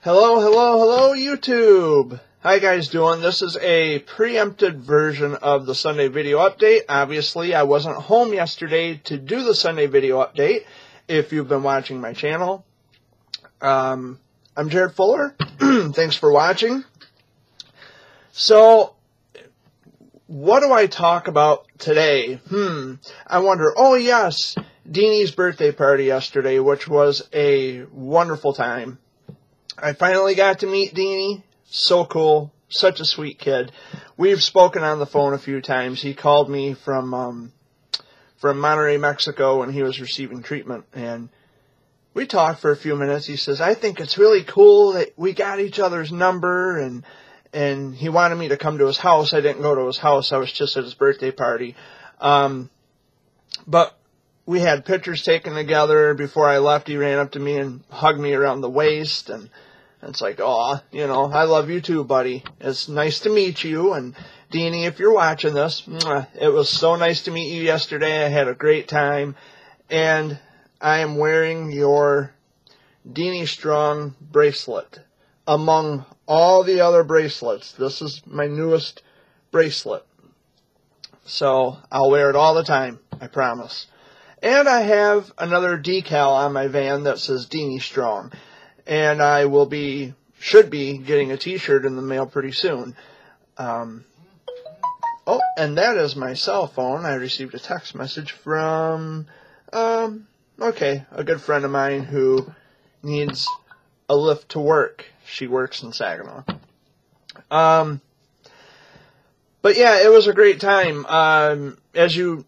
Hello, hello, hello, YouTube! How you guys doing? This is a preempted version of the Sunday video update. Obviously, I wasn't home yesterday to do the Sunday video update, if you've been watching my channel. I'm Jared Fuller. Thanks for watching. So, what do I talk about today? I wonder, oh yes, Deanie's birthday party yesterday, which was a wonderful time. I finally got to meet Deanie. So cool. Such a sweet kid. We've spoken on the phone a few times. He called me from Monterrey, Mexico, when he was receiving treatment. And we talked for a few minutes. He says, I think it's really cool that we got each other's number. And he wanted me to come to his house. I didn't go to his house. I was just at his birthday party. But we had pictures taken together. Before I left, he ran up to me and hugged me around the waist. And it's like, oh, you know, I love you too, buddy. It's nice to meet you. And Deanie, if you're watching this, it was so nice to meet you yesterday. I had a great time. And I am wearing your Deanie Strong bracelet. Among all the other bracelets, this is my newest bracelet. So I'll wear it all the time, I promise. And I have another decal on my van that says Deanie Strong. And I should be getting a t-shirt in the mail pretty soon. Oh, and that is my cell phone. I received a text message from, a good friend of mine who needs a lift to work. She works in Saginaw. But yeah, it was a great time. As you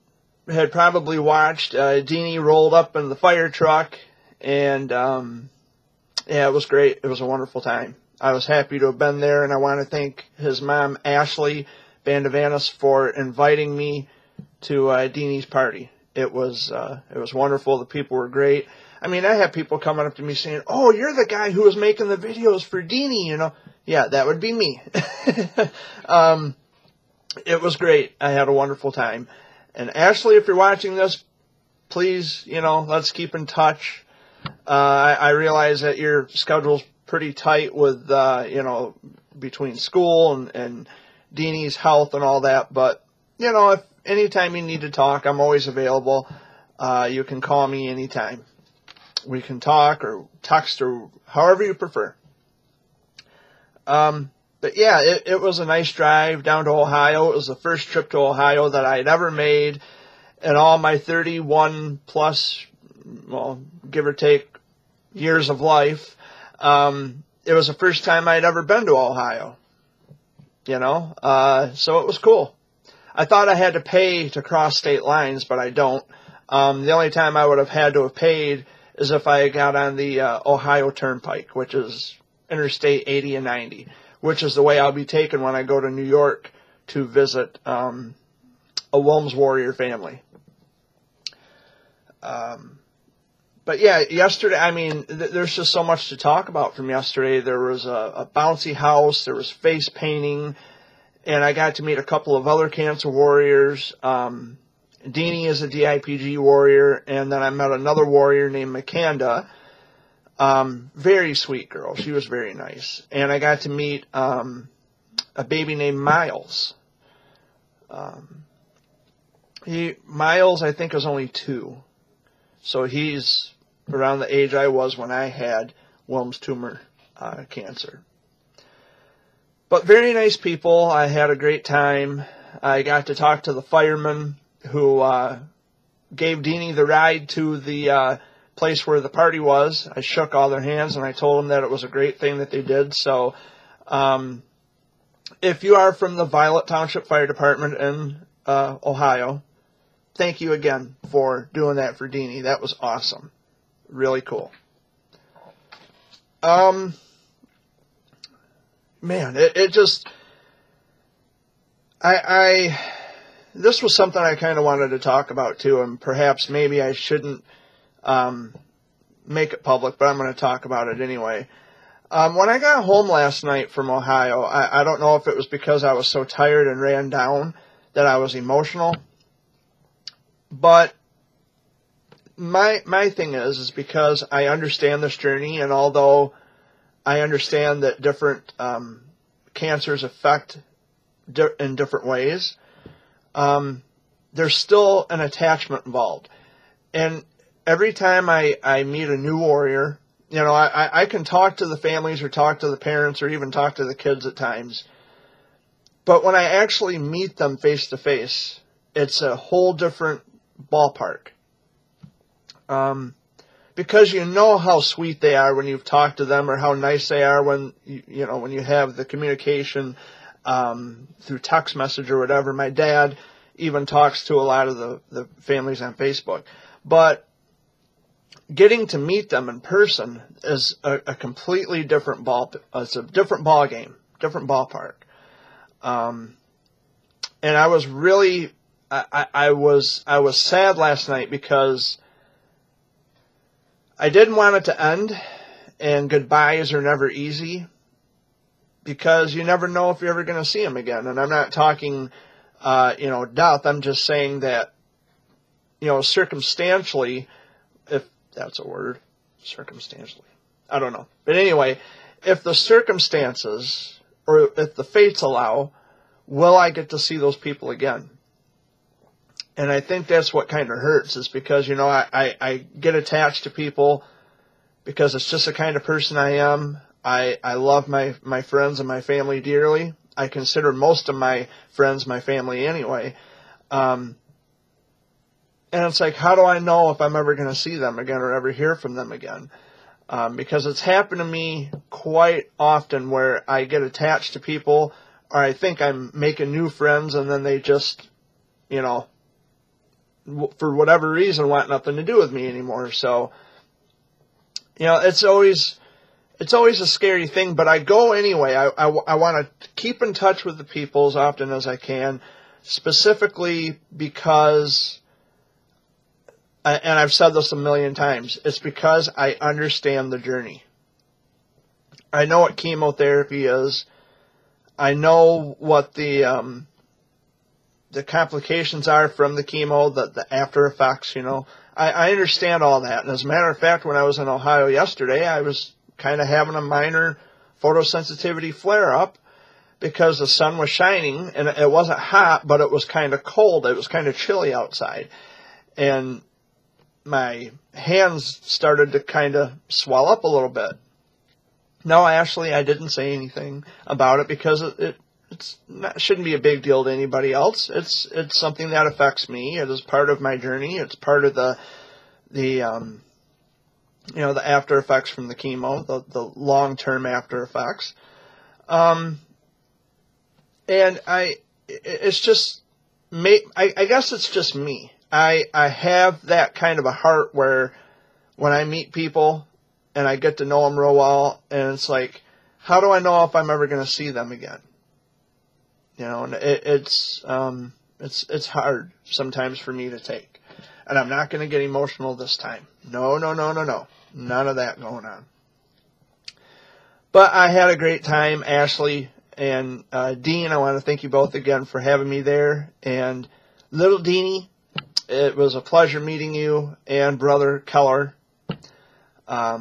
had probably watched, Deanie rolled up in the fire truck, and yeah, it was great. It was a wonderful time. I was happy to have been there, and I want to thank his mom, Ashley Bandavanis, for inviting me to Deanie's party. It was wonderful. The people were great. I mean, I had people coming up to me saying, "Oh, you're the guy who was making the videos for Deanie," you know. Yeah, that would be me. It was great. I had a wonderful time. And Ashley, if you're watching this, please, you know, let's keep in touch. I realize that your schedule's pretty tight with, you know, between school and Deanie's health and all that. But, you know, if anytime you need to talk, I'm always available. You can call me anytime. We can talk or text or however you prefer. But yeah, it was a nice drive down to Ohio. It was the first trip to Ohio that I had ever made in all my 31 plus, well, give or take, years of life. It was the first time I'd ever been to Ohio, you know, so it was cool. I thought I had to pay to cross state lines, but I don't. The only time I would have had to have paid is if I got on the Ohio Turnpike, which is Interstate 80 and 90, which is the way I'll be taken when I go to New York to visit a Wilms Warrior family. But yeah, yesterday, I mean, there's just so much to talk about from yesterday. There was a bouncy house, there was face painting, and I got to meet a couple of other cancer warriors. Deanie is a DIPG warrior, and then I met another warrior named Makanda. Very sweet girl. She was very nice. And I got to meet a baby named Miles. Miles, I think, is only 2. So he's around the age I was when I had Wilms tumor cancer. But very nice people. I had a great time. I got to talk to the fireman who gave Deanie the ride to the place where the party was. I shook all their hands and I told them that it was a great thing that they did. So if you are from the Violet Township Fire Department in Ohio, thank you again for doing that for Deanie. That was awesome. Really cool. Man, it just, this was something I kind of wanted to talk about too, and perhaps maybe I shouldn't make it public, but I'm going to talk about it anyway. When I got home last night from Ohio, I don't know if it was because I was so tired and ran down that I was emotional, but my thing is because I understand this journey, and although I understand that different cancers affect in different ways. There's still an attachment involved. And every time I meet a new warrior, you know, I can talk to the families or talk to the parents or even talk to the kids at times. But when I actually meet them face to face, it's a whole different ballpark. Because you know how sweet they are when you've talked to them, or how nice they are when when you have the communication through text message or whatever. My dad even talks to a lot of the families on Facebook. But getting to meet them in person is a completely different it's a different ball game, different ballpark. And I was really, I was sad last night because I didn't want it to end, and goodbyes are never easy because you never know if you're ever going to see them again. And I'm not talking, death. I'm just saying that, circumstantially, if that's a word, circumstantially, I don't know. But anyway, if the circumstances or if the fates allow, will I get to see those people again? And I think that's what kind of hurts, is because, I get attached to people because it's just the kind of person I am. I love my friends and my family dearly. I consider most of my friends my family anyway. And it's like, how do I know if I'm ever going to see them again or ever hear from them again? Because it's happened to me quite often where I get attached to people, or I think I'm making new friends, and then they just, for whatever reason, want nothing to do with me anymore. So, it's always a scary thing, but I go anyway. I want to keep in touch with the people as often as I can, specifically because, and I've said this a million times, it's because I understand the journey. I know what chemotherapy is. I know what the complications are from the chemo, the after effects, I understand all that. And as a matter of fact, when I was in Ohio yesterday, I was kind of having a minor photosensitivity flare-up because the sun was shining, and it wasn't hot, but it was kind of cold. It was kind of chilly outside. And my hands started to kind of swell up a little bit. No, actually, I didn't say anything about it because shouldn't be a big deal to anybody else. It's something that affects me. It is part of my journey. It's part of the after effects from the chemo, the long-term after effects. And I guess it's just me. I have that kind of a heart where when I meet people and I get to know them real well, and it's like, how do I know if I'm ever going to see them again? And it's hard sometimes for me to take. And I'm not going to get emotional this time. No. None of that going on. But I had a great time. Ashley and Dean, I want to thank you both again for having me there. And little Deanie, it was a pleasure meeting you, and Brother Keller. I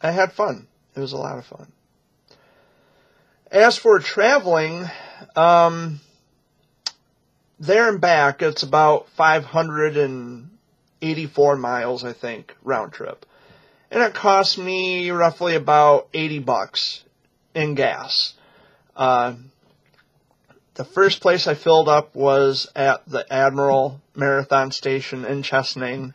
had fun. It was a lot of fun. As for traveling, there and back, it's about 584 miles, I think, round trip. And it cost me roughly about $80 in gas. The first place I filled up was at the Admiral Marathon Station in Chesaning.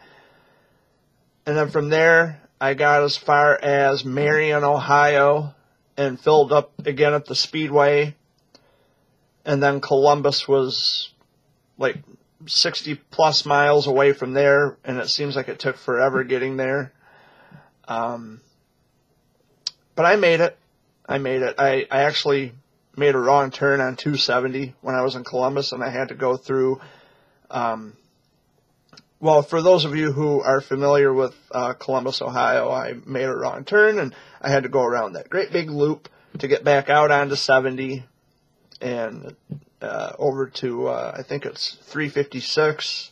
And then from there, I got as far as Marion, Ohio, and filled up again at the Speedway. And then Columbus was like 60 plus miles away from there, and it seems like it took forever getting there. But I made it. I actually made a wrong turn on 270 when I was in Columbus, and I had to go through, well, for those of you who are familiar with Columbus, Ohio, I made a wrong turn, and I had to go around that great big loop to get back out onto 70 and over to, I think it's 356.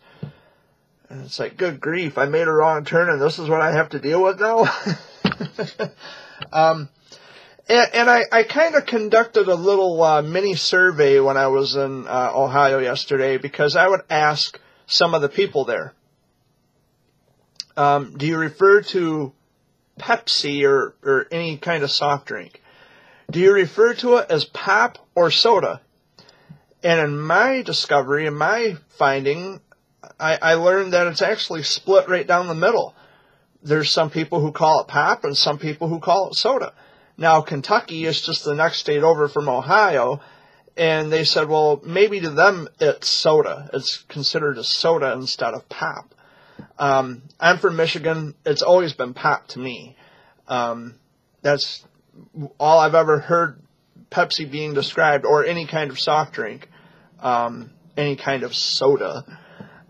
And it's like, good grief, I made a wrong turn, and this is what I have to deal with now? And I kind of conducted a little mini survey when I was in Ohio yesterday, because I would ask some of the people there, do you refer to Pepsi or any kind of soft drink? Do you refer to it as pop or soda? And in my discovery, in my finding, I learned that it's actually split right down the middle. There's some people who call it pop and some people who call it soda. Now, Kentucky is just the next state over from Ohio, and they said, well, maybe to them it's soda. It's considered a soda instead of pop. I'm from Michigan. It's always been pop to me. That's all I've ever heard Pepsi being described, or any kind of soft drink, any kind of soda.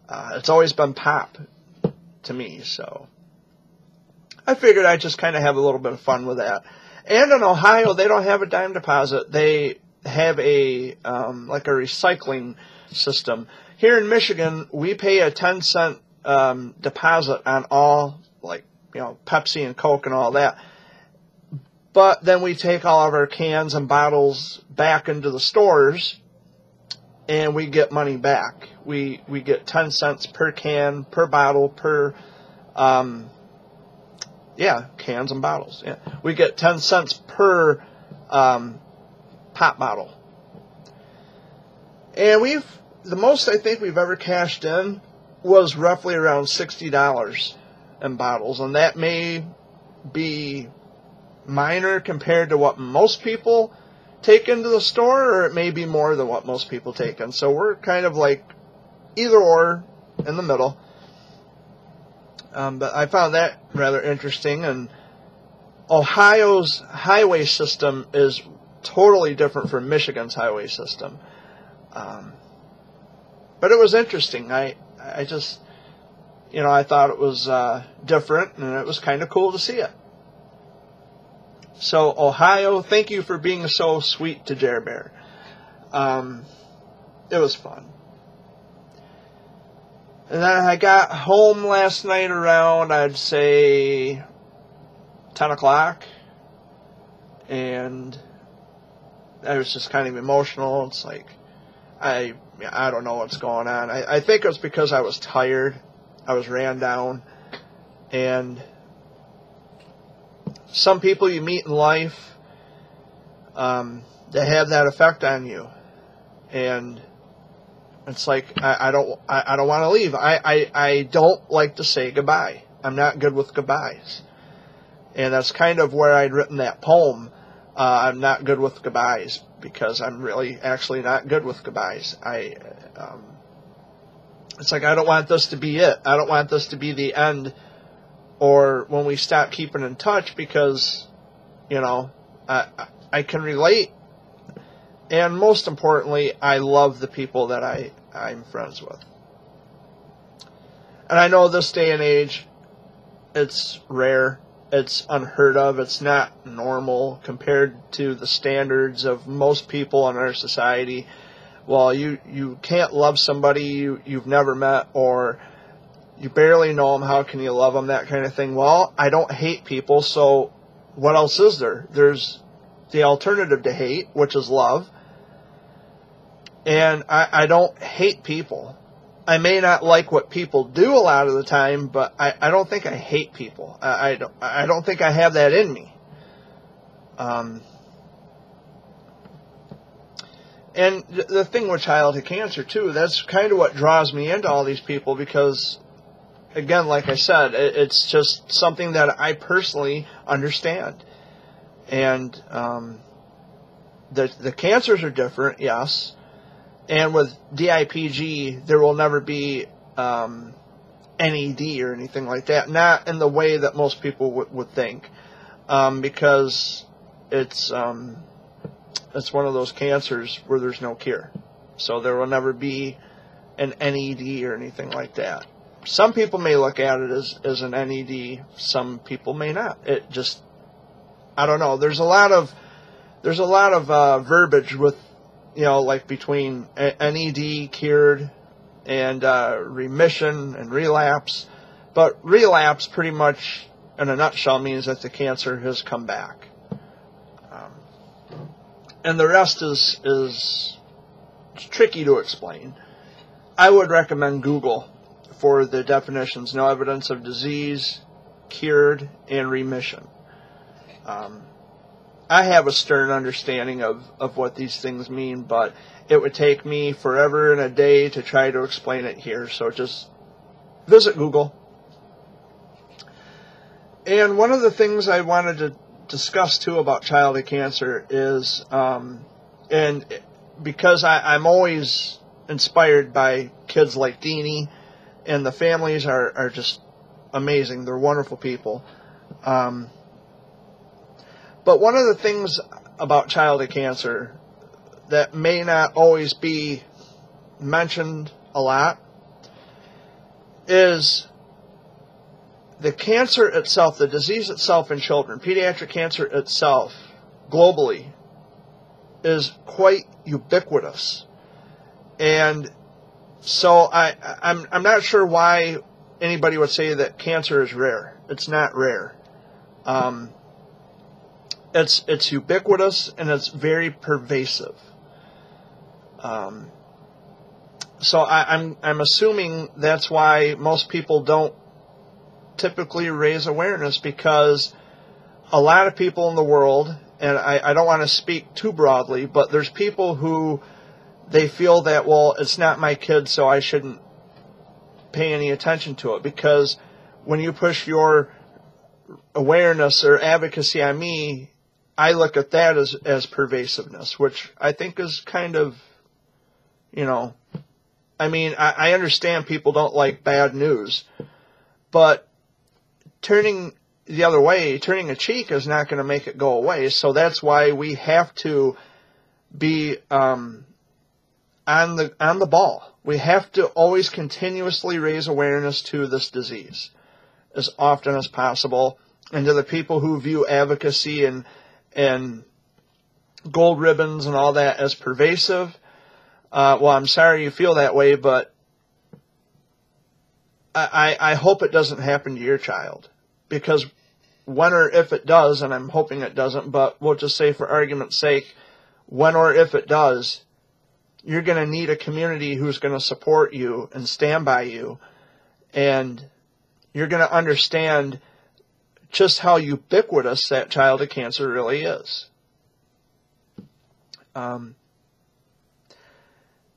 It's always been pop to me, so I figured I'd just kind of have a little bit of fun with that. And in Ohio, they don't have a dime deposit. They have a like a recycling system. Here in Michigan, we pay a 10-cent deposit on all, like, Pepsi and Coke and all that. But then we take all of our cans and bottles back into the stores, and we get money back. We get 10 cents per can, per bottle, per cans and bottles. Yeah, we get 10 cents per pop bottle. And the most I think we've ever cashed in was roughly around $60 in bottles, and that may be minor compared to what most people take into the store, or it may be more than what most people take in. So we're kind of like either or in the middle. But I found that rather interesting. And Ohio's highway system is totally different from Michigan's highway system. But it was interesting. I just, I thought it was different, and it was kind of cool to see it. So, Ohio, thank you for being so sweet to Jer Bear. It was fun. And then I got home last night around, I'd say, 10 o'clock. And I was just kind of emotional. It's like, I don't know what's going on. I think it was because I was tired. I was ran down. And some people you meet in life, they have that effect on you. And it's like, I don't want to leave. I don't like to say goodbye. I'm not good with goodbyes. And that's kind of where I'd written that poem. I'm not good with goodbyes, because I'm really actually not good with goodbyes. It's like, I don't want this to be it. I don't want this to be the end, or when we stop keeping in touch, because, I can relate. And most importantly, I love the people that I'm friends with. And I know this day and age, it's rare. It's unheard of. It's not normal compared to the standards of most people in our society. Well, you can't love somebody you've never met, or you barely know them. How can you love them? That kind of thing. Well, I don't hate people, so what else is there? There's the alternative to hate, which is love. And I don't hate people. I may not like what people do a lot of the time, but I don't think I hate people. I don't think I have that in me. And the thing with childhood cancer, too, that's kind of what draws me into all these people, because, again, like I said, it's just something that I personally understand. And the cancers are different, yes. And with DIPG, there will never be NED or anything like that. Not in the way that most people would think, because it's one of those cancers where there's no cure. So there will never be an NED or anything like that. Some people may look at it as an NED. Some people may not. It just, I don't know. There's a lot of verbiage with, like between NED, cured, and remission and relapse. But relapse pretty much in a nutshell, means that the cancer has come back. And the rest is tricky to explain. I would recommend Google for the definitions: no evidence of disease, cured, and remission. I have a stern understanding of what these things mean, but it would take me forever and a day to try to explain it here. So just visit Google. And one of the things I wanted to discuss too about childhood cancer is, and because I'm always inspired by kids like Deanie, and the families are just amazing. They're wonderful people. But one of the things about childhood cancer that may not always be mentioned a lot is the cancer itself, the disease itself in children, pediatric cancer itself, globally, is quite ubiquitous. And so I'm not sure why anybody would say that cancer is rare. It's not rare. It's ubiquitous and it's very pervasive. So I'm assuming that's why most people don't typically raise awareness, because a lot of people in the world, and I don't want to speak too broadly, but there's people who they feel that, well, it's not my kid, so I shouldn't pay any attention to it, because when you push your awareness or advocacy on me, I look at that as pervasiveness, which I think is kind of, I mean, I understand people don't like bad news, but turning the other way, turning a cheek is not going to make it go away. So that's why we have to be on the ball. We have to always continuously raise awareness to this disease as often as possible. And to the people who view advocacy and gold ribbons and all that as pervasive, well, I'm sorry you feel that way, but I hope it doesn't happen to your child, because when or if it does, and I'm hoping it doesn't, but we'll just say for argument's sake, when or if it does, you're going to need a community who's going to support you and stand by you, and you're going to understand just how ubiquitous that childhood cancer really is.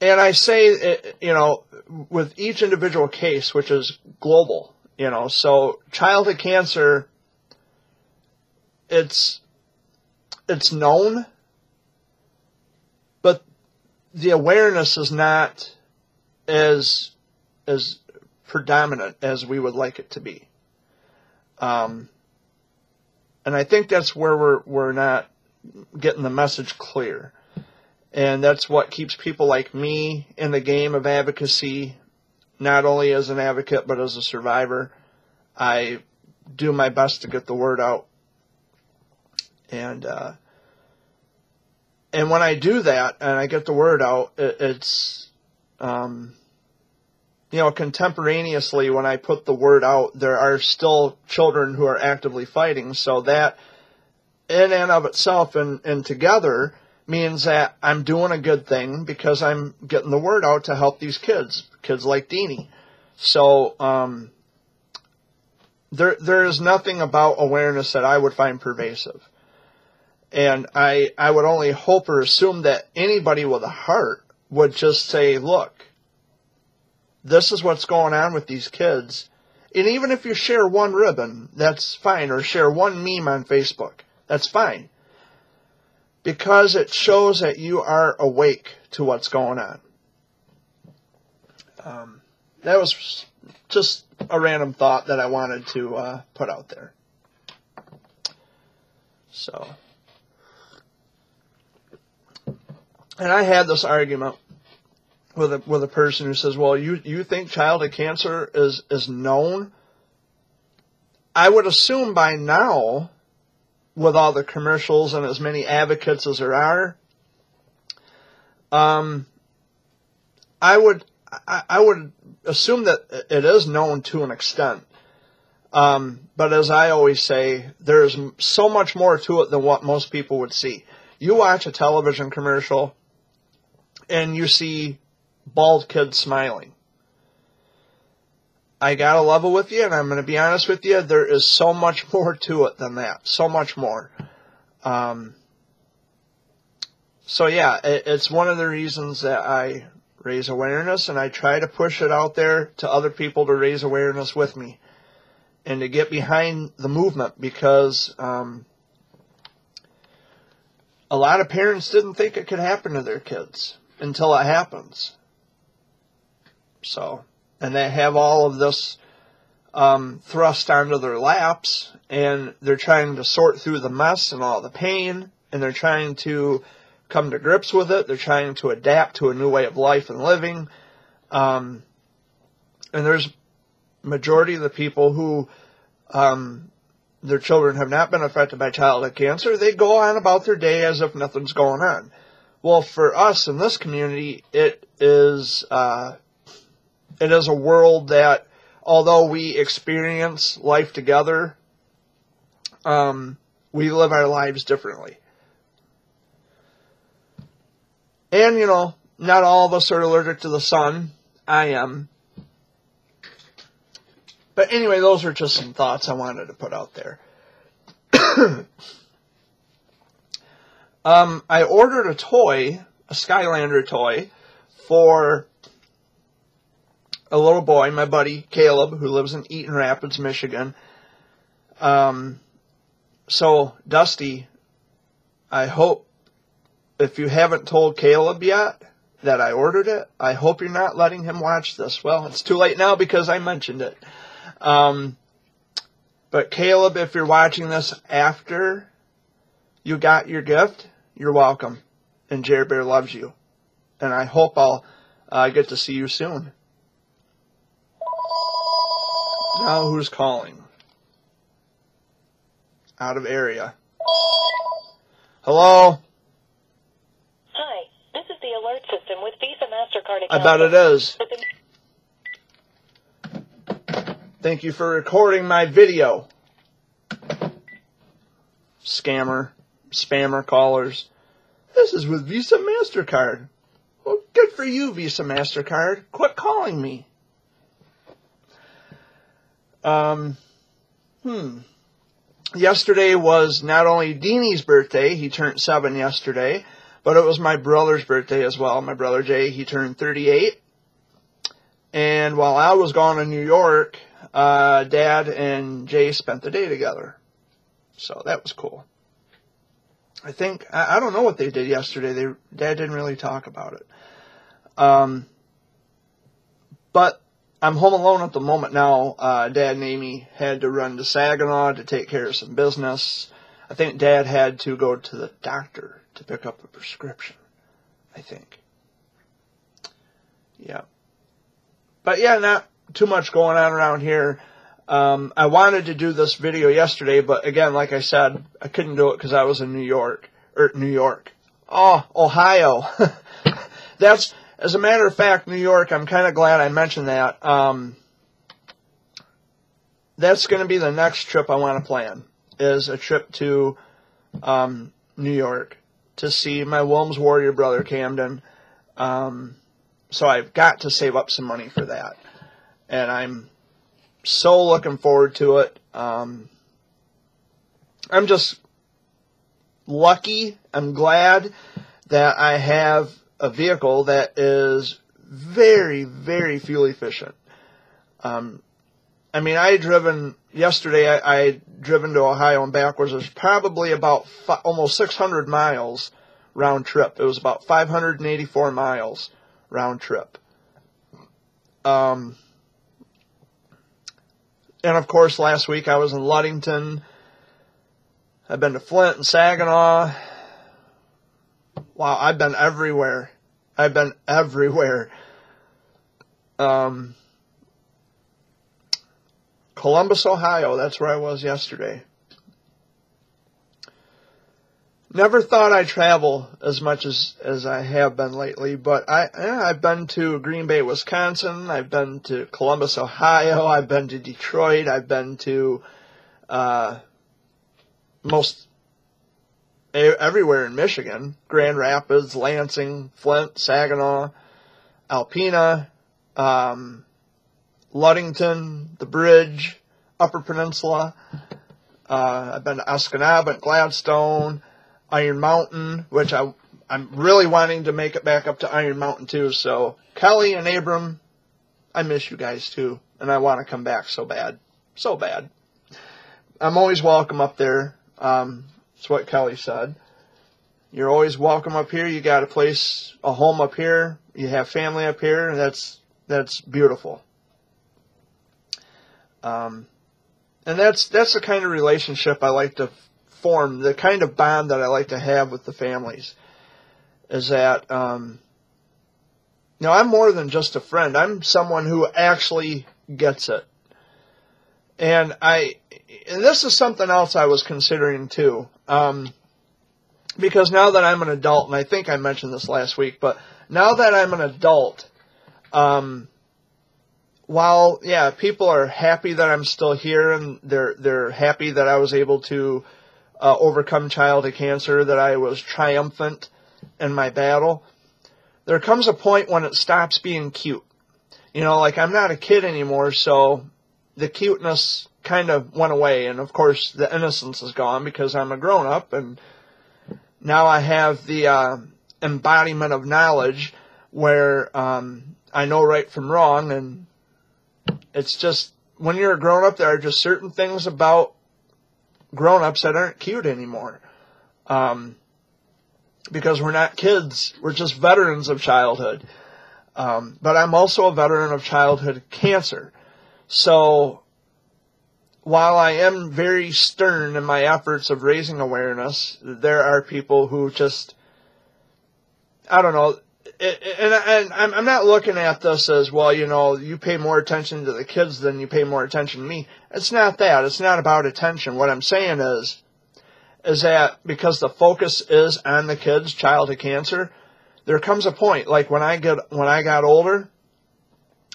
And I say, with each individual case, which is global, so childhood cancer, it's known, but the awareness is not as predominant as we would like it to be. And I think that's where we're not getting the message clear. And that's what keeps people like me in the game of advocacy, not only as an advocate, but as a survivor. I do my best to get the word out. And when I do that, and I get the word out, it's, contemporaneously when I put the word out, there are still children who are actively fighting. So that in and of itself and together means that I'm doing a good thing, because I'm getting the word out to help these kids like Deanie. So there is nothing about awareness that I would find pervasive. And I would only hope or assume that anybody with a heart would just say, look, this is what's going on with these kids. And even if you share one ribbon, that's fine, or share one meme on Facebook, that's fine. Because it shows that you are awake to what's going on. That was just a random thought that I wanted to put out there. So, and I had this argument with a person who says, well, you think childhood cancer is known? I would assume by now, with all the commercials and as many advocates as there are, I would assume that it is known to an extent. But as I always say, there's so much more to it than what most people would see. You watch a television commercial and you see bald kids smiling. I gotta level with you, and I'm gonna be honest with you, there is so much more to it than that. So much more. So yeah, it's one of the reasons that I raise awareness, and I try to push it out there to other people to raise awareness with me and to get behind the movement, because a lot of parents didn't think it could happen to their kids until it happens. So, and they have all of this thrust onto their laps, and they're trying to sort through the mess and all the pain, and they're trying to come to grips with it. They're trying to adapt to a new way of life and living. And there's majority of the people who their children have not been affected by childhood cancer. They go on about their day as if nothing's going on. Well, for us in this community, it is a world that, although we experience life together, we live our lives differently. And, you know, not all of us are allergic to the sun. I am. But anyway, those are just some thoughts I wanted to put out there. I ordered a toy, a Skylander toy, for a little boy, my buddy Caleb, who lives in Eaton Rapids, Michigan. So, Dusty, I hope, if you haven't told Caleb yet that I ordered it, I hope you're not letting him watch this. Well, it's too late now because I mentioned it. But Caleb, if you're watching this after you got your gift, you're welcome. And Jerry Bear loves you. And I hope I'll get to see you soon. Now who's calling? Out of area. Hello? Hi, this is the alert system with Visa MasterCard account. I bet it is. Thank you for recording my video. Spammer callers. This is with Visa MasterCard. Well, good for you, Visa MasterCard. Quit calling me. Yesterday was not only Deanie's birthday, he turned 7 yesterday, but it was my brother's birthday as well. My brother Jay, he turned 38. And while I was gone in New York, Dad and Jay spent the day together. So that was cool. I think, I don't know what they did yesterday. Dad didn't really talk about it. But I'm home alone at the moment now. Dad and Amy had to run to Saginaw to take care of some business. I think Dad had to go to the doctor to pick up a prescription, I think. Yeah. But yeah, not too much going on around here. I wanted to do this video yesterday, but again, like I said, I couldn't do it because I was in New York. Oh, Ohio. That's, as a matter of fact, New York, I'm kind of glad I mentioned that. That's going to be the next trip I want to plan, is a trip to New York to see my Wilms Warrior brother, Camden. So I've got to save up some money for that. And I'm so looking forward to it. I'm just lucky. I'm glad that I have a vehicle that is very, very fuel efficient. I mean, yesterday I driven to Ohio and backwards. It was probably about almost 600 miles round trip. It was about 584 miles round trip. And of course, last week I was in Ludington. I've been to Flint and Saginaw. Wow, I've been everywhere. Columbus, Ohio, that's where I was yesterday. Never thought I'd travel as much as I have been lately, but I've been to Green Bay, Wisconsin. I've been to Columbus, Ohio. I've been to Detroit. I've been to most everywhere in Michigan: Grand Rapids, Lansing, Flint, Saginaw, Alpena, Ludington, the Bridge, Upper Peninsula. I've been to Escanaba, Gladstone, Iron Mountain, which I'm really wanting to make it back up to Iron Mountain too. So Kelly and Abram, I miss you guys too, and I want to come back so bad, so bad. I'm always welcome up there. That's what Kelly said. You're always welcome up here. You got a home up here. You have family up here, and that's beautiful. And that's the kind of relationship I like to form, the kind of bond that I like to have with the families, is that, I'm more than just a friend. I'm someone who actually gets it. And this is something else I was considering too, because now that I'm an adult, and I think I mentioned this last week, but now that I'm an adult, while, yeah, people are happy that I'm still here, and they're happy that I was able to overcome childhood cancer, that I was triumphant in my battle, there comes a point when it stops being cute. Like I'm not a kid anymore, so the cuteness kind of went away, and of course the innocence is gone because I'm a grown-up, and now I have the embodiment of knowledge where I know right from wrong, and it's just, when you're a grown-up, there are just certain things about grown-ups that aren't cute anymore. Because we're not kids. We're just veterans of childhood. But I'm also a veteran of childhood cancer. So while I am very stern in my efforts of raising awareness, there are people who just, I don't know, and I'm not looking at this as, well, you pay more attention to the kids than you pay more attention to me. It's not that. It's not about attention. What I'm saying is that because the focus is on the kids, childhood cancer, there comes a point, like when I got older,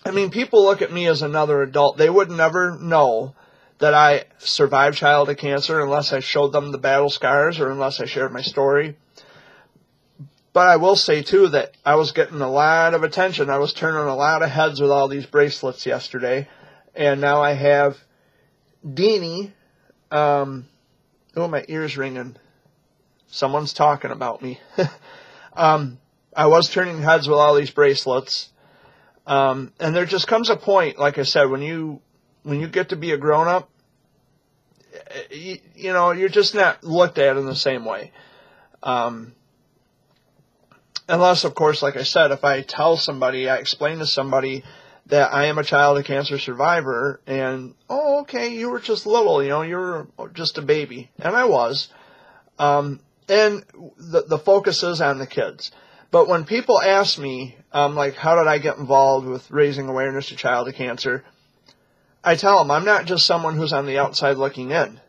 people look at me as another adult. They would never know that I survived childhood cancer unless I showed them the battle scars or unless I shared my story. But I will say, too, that I was getting a lot of attention. I was turning a lot of heads with all these bracelets yesterday. And now I have Deanie. My ear's ringing. Someone's talking about me. I was turning heads with all these bracelets. And there just comes a point, like I said, when you get to be a grown-up, you're just not looked at in the same way. Unless, of course, like I said, if I explain to somebody that I am a childhood cancer survivor, and, oh, okay, you were just little, you were just a baby. And I was. And the focus is on the kids. But when people ask me, how did I get involved with raising awareness to childhood cancer, I tell them I'm not just someone who's on the outside looking in.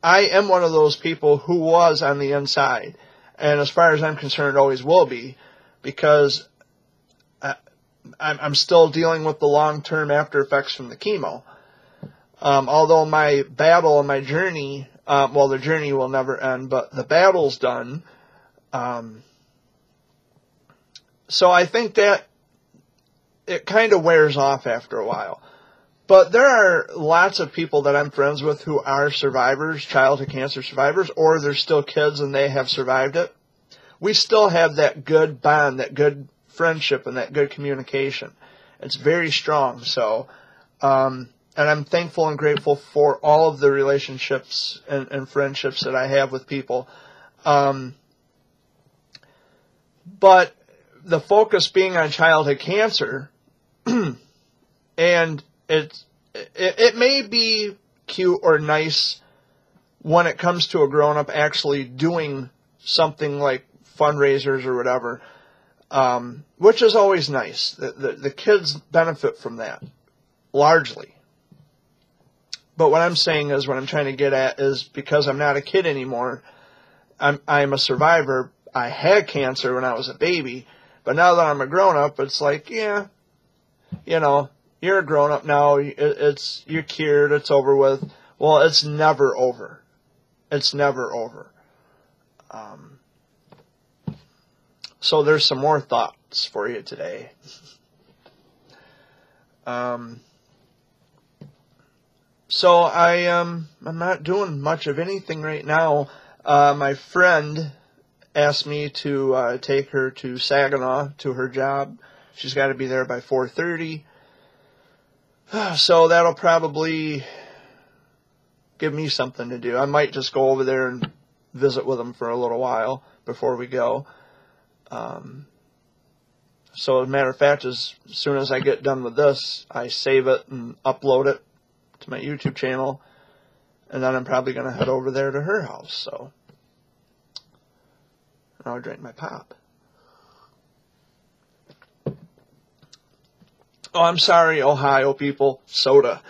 I am one of those people who was on the inside. And as far as I'm concerned, always will be, because I'm still dealing with the long-term after effects from the chemo. Although my battle and my journey, the journey will never end, but the battle's done. So I think that it kind of wears off after a while. But there are lots of people that I'm friends with who are survivors, childhood cancer survivors, or they're still kids and they have survived it. We still have that good bond, that good friendship, and that good communication. It's very strong. So, and I'm thankful and grateful for all of the relationships and friendships that I have with people. But the focus being on childhood cancer, and it may be cute or nice when it comes to a grown-up actually doing something like fundraisers or whatever, which is always nice. The kids benefit from that, largely. But what I'm saying is, what I'm trying to get at is, because I'm not a kid anymore, I'm a survivor. I had cancer when I was a baby, but now that I'm a grown-up, it's like, yeah, you know, you're a grown-up now. You're cured. It's over with. Well, it's never over. It's never over. So there's some more thoughts for you today. So I'm not doing much of anything right now. My friend asked me to take her to Saginaw to her job. She's got to be there by 4:30. So that'll probably give me something to do. I might just go over there and visit with them for a little while before we go. So as a matter of fact, as soon as I get done with this, I save it and upload it to my YouTube channel, and then I'm probably going to head over there to her house. So I'll drink my pop. Oh, I'm sorry, Ohio people. Soda.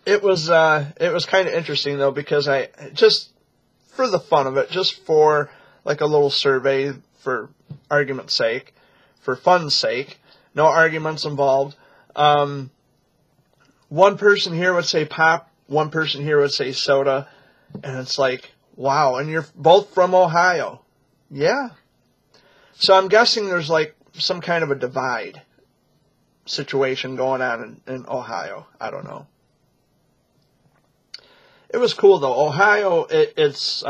It was kind of interesting though, because I just, for the fun of it, just for like a little survey, for argument's sake, for fun's sake, no arguments involved. One person here would say pop, one person here would say soda, and it's like, wow, and you're both from Ohio. Yeah. So I'm guessing there's like some kind of a divide situation going on in Ohio. I don't know. It was cool though. Ohio, it's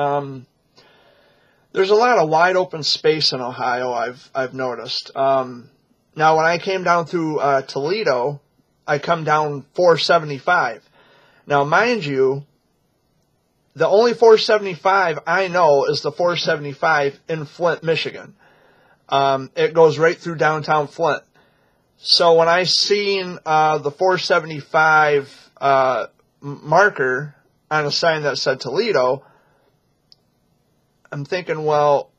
there's a lot of wide open space in Ohio. I've noticed. Now when I came down through Toledo, I come down 475. Now mind you, the only 475 I know is the 475 in Flint, Michigan. It goes right through downtown Flint. So when I seen the 475 marker on a sign that said Toledo, I'm thinking, well,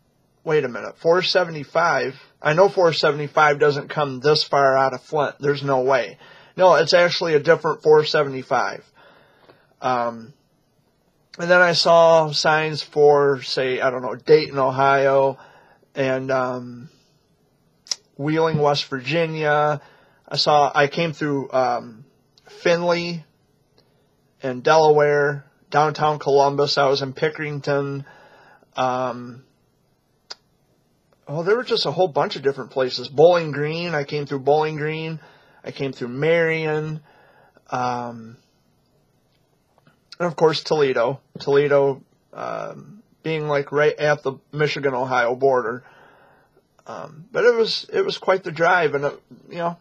wait a minute, 475, I know 475 doesn't come this far out of Flint. There's no way. No, it's actually a different 475. And then I saw signs for, say, I don't know, Dayton, Ohio, and Wheeling, West Virginia. I came through Findlay and Delaware, downtown Columbus. I was in Pickerington. There were just a whole bunch of different places. Bowling Green. I came through Bowling Green. I came through Marion. And of course Toledo. Toledo being like right at the Michigan-Ohio border. But it was quite the drive, and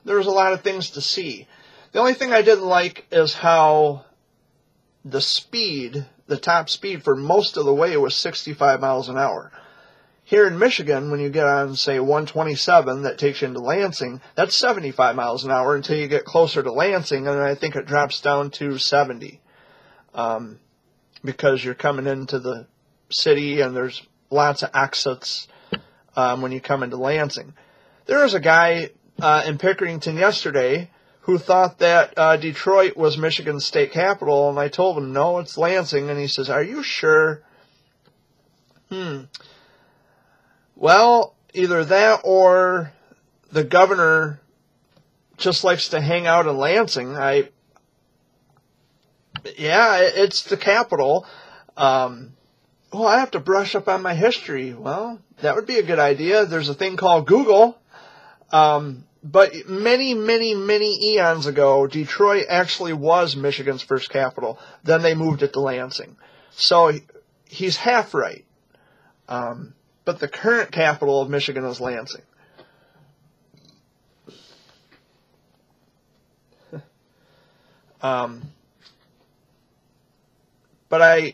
there was a lot of things to see. The only thing I didn't like is how the top speed for most of the way was 65 miles an hour. Here in Michigan, when you get on, say, 127 that takes you into Lansing, that's 75 miles an hour until you get closer to Lansing, and I think it drops down to 70. Because you're coming into the city and there's lots of exits when you come into Lansing. There was a guy in Pickerington yesterday who thought that Detroit was Michigan's state capital, and I told him, no, it's Lansing, and he says, are you sure? Well, either that or the governor just likes to hang out in Lansing. Yeah, it's the capital. I have to brush up on my history. Well, that would be a good idea. There's a thing called Google. But many, many, many eons ago, Detroit actually was Michigan's first capital. Then they moved it to Lansing. So he's half right. But the current capital of Michigan is Lansing. But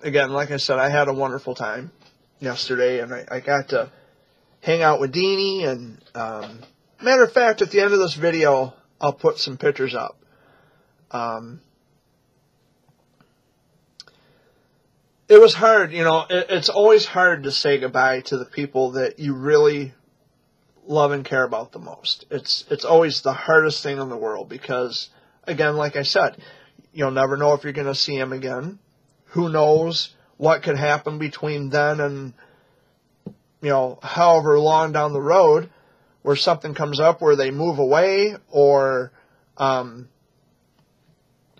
again, like I said, I had a wonderful time yesterday, and I got to hang out with Deanie, and matter of fact, at the end of this video, I'll put some pictures up. It was hard, it's always hard to say goodbye to the people that you really love and care about the most. It's always the hardest thing in the world because, again, like I said, you'll never know if you're going to see them again. who knows what could happen between then and, however long down the road, where something comes up where they move away, or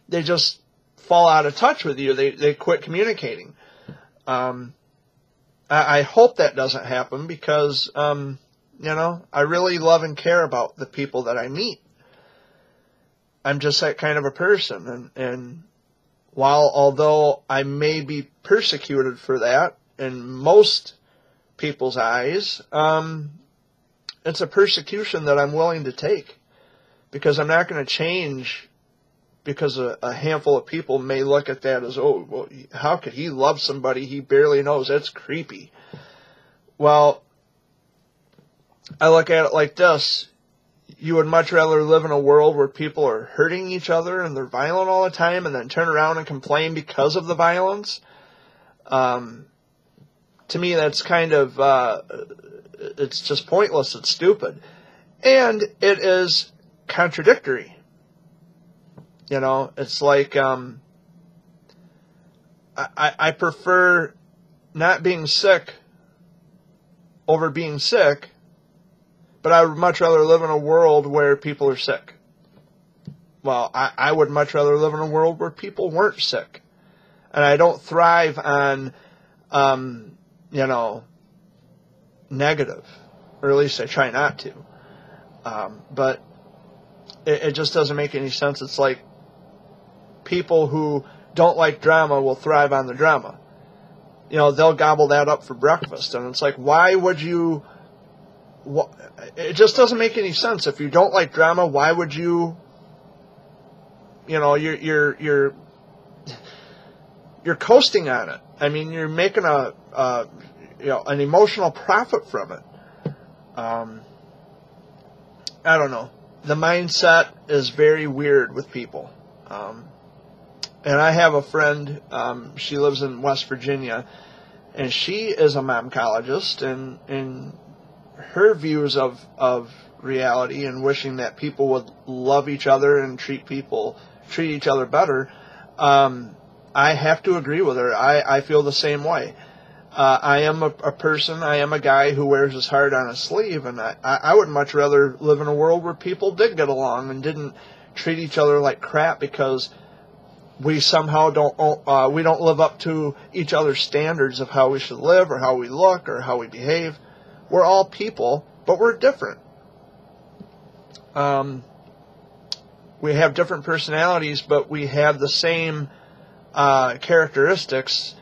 they just fall out of touch with you. They quit communicating. I hope that doesn't happen, because, I really love and care about the people that I meet. I'm just that kind of a person. And although I may be persecuted for that in most people's eyes, it's a persecution that I'm willing to take, because I'm not going to change because a handful of people may look at that as, oh, well, how could he love somebody he barely knows? That's creepy. Well, I look at it like this. You would much rather live in a world where people are hurting each other and they're violent all the time, and then turn around and complain because of the violence? To me, that's kind of, it's just pointless. It's stupid. And it is contradictory. It's like, I prefer not being sick over being sick, but I would much rather live in a world where people are sick. Well, I would much rather live in a world where people weren't sick. And I don't thrive on, negative, or at least I try not to. But it just doesn't make any sense. It's like people who don't like drama will thrive on the drama. They'll gobble that up for breakfast. And it's like, why would you... It just doesn't make any sense. If you don't like drama, why would you... You're coasting on it. I mean, you're making an emotional profit from it. I don't know. The mindset is very weird with people. And I have a friend, she lives in West Virginia, and she is a momcologist, and her views of reality and wishing that people would love each other and treat each other better, I have to agree with her. I feel the same way. I am a person, I am a guy who wears his heart on his sleeve, and I would much rather live in a world where people did get along and didn't treat each other like crap because we somehow don't live up to each other's standards of how we should live, or how we look, or how we behave. We're all people, but we're different. We have different personalities, but we have the same characteristics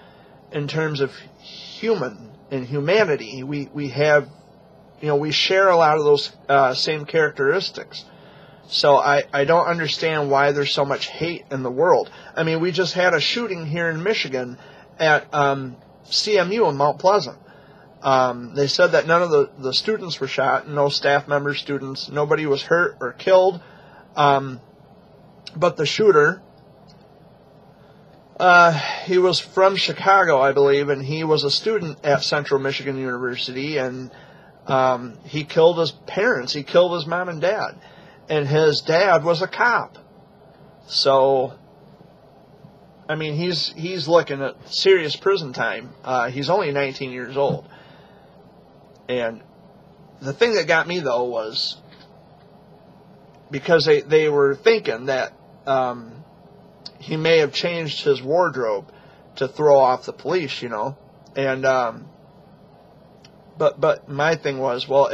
in terms of human and humanity. We have, we share a lot of those same characteristics. So I don't understand why there's so much hate in the world. I mean, we just had a shooting here in Michigan at CMU in Mount Pleasant. They said that none of the students were shot, no staff members, students, nobody was hurt or killed. But the shooter, he was from Chicago, I believe, and he was a student at Central Michigan University, and he killed his parents. He killed his mom and dad. And his dad was a cop. So, I mean, he's looking at serious prison time. He's only 19 years old. And the thing that got me, though, was because they were thinking that he may have changed his wardrobe to throw off the police, And but my thing was, well,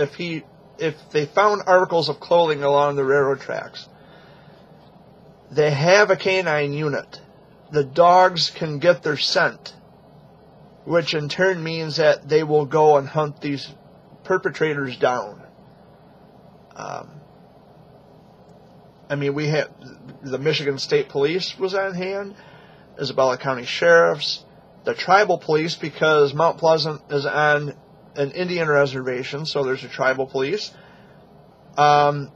if they found articles of clothing along the railroad tracks, they have a canine unit. The dogs can get their scent, which in turn means that they will go and hunt these perpetrators down. I mean, we have the Michigan State Police was on hand, Isabella County Sheriffs, the tribal police, because Mount Pleasant is on an Indian reservation, so there's a tribal police. And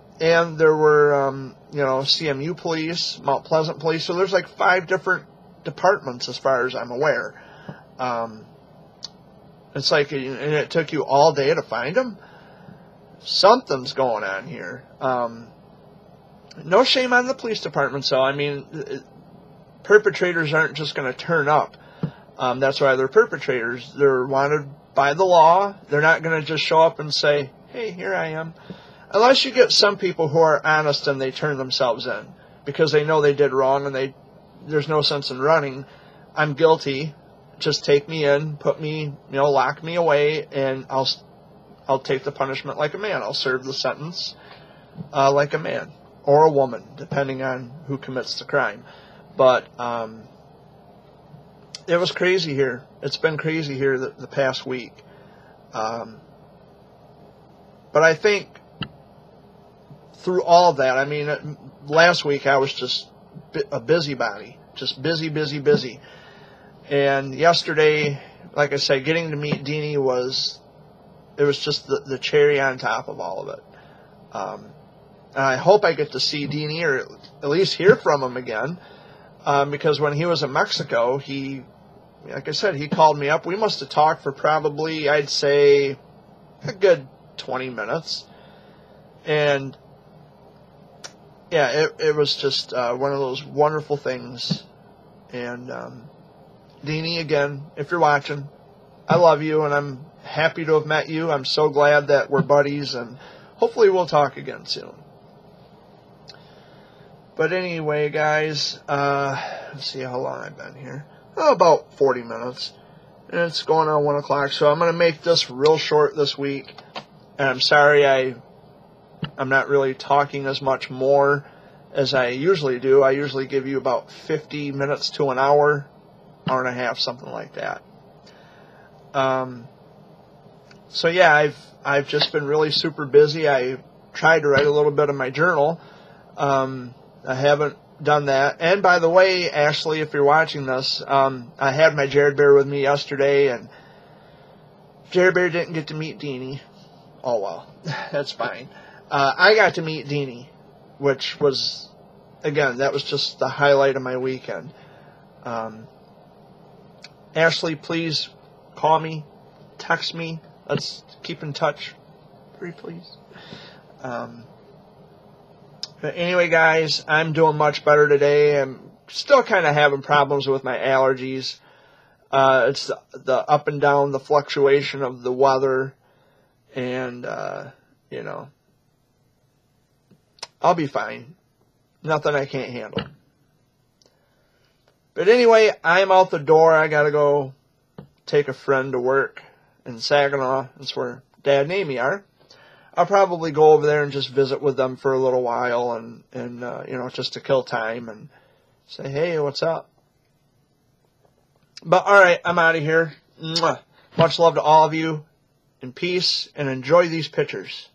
there were, CMU police, Mount Pleasant police, so there's like 5 different departments as far as I'm aware. It's like, and it took you all day to find them? Something's going on here. No shame on the police department, so, I mean, perpetrators aren't just going to turn up. That's why they're perpetrators. They're wanted by the law. They're not going to just show up and say, hey, here I am. Unless you get some people who are honest and they turn themselves in because they know they did wrong and there's no sense in running. I'm guilty. Just take me in, put me, lock me away, and I'll take the punishment like a man. I'll serve the sentence like a man or a woman, depending on who commits the crime. But it was crazy here. It's been crazy here the past week. But I think through all of that, I mean, last week I was just a busybody, just busy. And yesterday, like I said, getting to meet Deanie was just the cherry on top of all of it. And I hope I get to see Deanie or at least hear from him again. Because when he was in Mexico, like I said, he called me up. We must have talked for probably, I'd say, a good 20 minutes. And yeah, it was just one of those wonderful things. And Deanie, again, if you're watching, I love you, and I'm happy to have met you. I'm so glad that we're buddies, and hopefully we'll talk again soon. But anyway, guys, let's see how long I've been here. Oh, about 40 minutes. And it's going on 1 o'clock, so I'm going to make this real short this week. And I'm sorry I'm not really talking as much more as I usually do. I usually give you about 50 minutes to an hour and a half, something like that. So yeah, I've just been really super busy. I tried to write a little bit of my journal. I haven't done that. And by the way, Ashley, if you're watching this, I had my Jared Bear with me yesterday, and Jared Bear didn't get to meet Deanie. Oh well, that's fine. I got to meet Deanie, which was, again, that was just the highlight of my weekend. Ashley, please call me, text me. Let's keep in touch. Pretty please. But anyway, guys, I'm doing much better today. I'm still kind of having problems with my allergies. It's the up and down, the fluctuation of the weather. And, I'll be fine. Nothing I can't handle. But anyway, I'm out the door. I got to go take a friend to work in Saginaw. That's where Dad and Amy are. I'll probably go over there and just visit with them for a little while and just to kill time and say, hey, what's up? But all right, I'm out of here. Mwah. Much love to all of you, and peace, and enjoy these pictures.